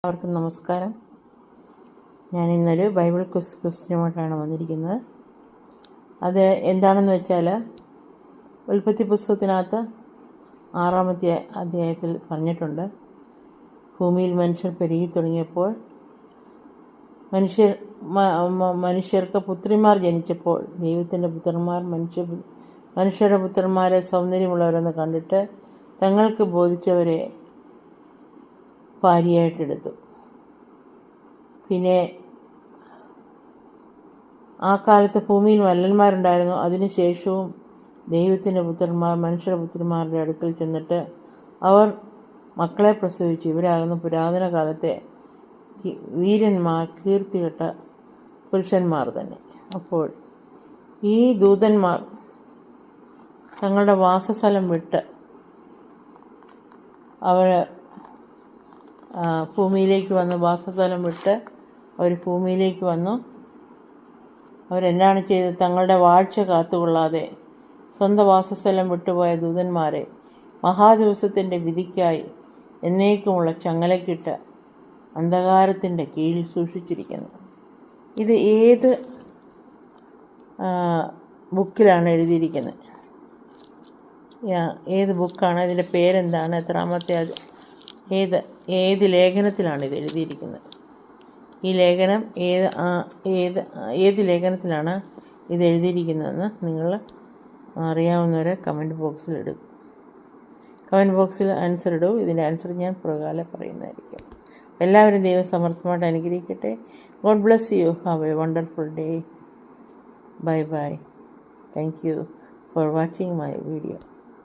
എല്ലാവർക്കും നമസ്കാരം. ഞാൻ ഇന്നൊരു ബൈബിൾ ക്വസ്റ്റ്യനുമായിട്ടാണ് വന്നിരിക്കുന്നത്. അത് എന്താണെന്ന് വെച്ചാൽ, ഉൽപ്പത്തി പുസ്തകത്തിനകത്ത് 6-ാമത്തെ അധ്യായത്തിൽ പറഞ്ഞിട്ടുണ്ട്, ഭൂമിയിൽ മനുഷ്യർ പെരുകി തുടങ്ങിയപ്പോൾ മനുഷ്യർക്ക് പുത്രിമാർ ജനിച്ചപ്പോൾ ദൈവത്തിൻ്റെ പുത്രന്മാർ മനുഷ്യരുടെ പുത്രന്മാരെ സൗന്ദര്യമുള്ളവരെന്ന് കണ്ടിട്ട് തങ്ങൾക്ക് ബോധിച്ചവരെ ഭാര്യയായിട്ടെടുത്തു. പിന്നെ ആ കാലത്ത് ഭൂമിയിൽ മല്ലന്മാരുണ്ടായിരുന്നു. അതിനുശേഷവും ദൈവത്തിൻ്റെ പുത്രന്മാർ മനുഷ്യരുടെ പുത്രന്മാരുടെ അടുക്കൽ ചെന്നിട്ട് അവർ മക്കളെ പ്രസവിച്ചു. ഇവരാകുന്ന പുരാതന കാലത്തെ വീരന്മാർ, കീർത്തികെട്ട പുരുഷന്മാർ തന്നെ. അപ്പോൾ ഈ ദൂതന്മാർ തങ്ങളുടെ വാസസ്ഥലം വിട്ട് അവർ ഭൂമിയിലേക്ക് വന്നു. വാസസ്ഥലം വിട്ട് അവർ ഭൂമിയിലേക്ക് വന്നു. അവരെന്താണ് ചെയ്തത്? തങ്ങളുടെ വാഴ്ച കാത്തുകൊള്ളാതെ സ്വന്തം വാസസ്ഥലം വിട്ടുപോയ ദൂതന്മാരെ മഹാദിവസത്തിൻ്റെ വിധിക്കായി എന്നേക്കുമുള്ള ചങ്ങലക്കിട്ട് അന്ധകാരത്തിൻ്റെ കീഴിൽ സൂക്ഷിച്ചിരിക്കുന്നു. ഇത് ഏത് ബുക്കിലാണ് എഴുതിയിരിക്കുന്നത്? ഏത് ബുക്കാണ്? ഇതിൻ്റെ പേരെന്താണ്? എത്രാമത്തെ? ഏത് ലേഖനത്തിലാണ് ഇത് എഴുതിയിരിക്കുന്നത്? ഈ ലേഖനം ഏത് ലേഖനത്തിലാണ് ഇത് എഴുതിയിരിക്കുന്നതെന്ന് നിങ്ങൾ അറിയാവുന്നവരെ കമൻറ്റ് ബോക്സിൽ ഇടും. കമൻറ്റ് ബോക്സിൽ ആൻസർ ഇടൂ. ഇതിൻ്റെ ആൻസർ ഞാൻ പുറകാലെ പറയുന്നതായിരിക്കും. എല്ലാവരും ദൈവം സമർത്ഥമായിട്ട് അനുഗ്രഹിക്കട്ടെ. God bless you. Have A wonderful day. Bye bye. Thank you for watching my video.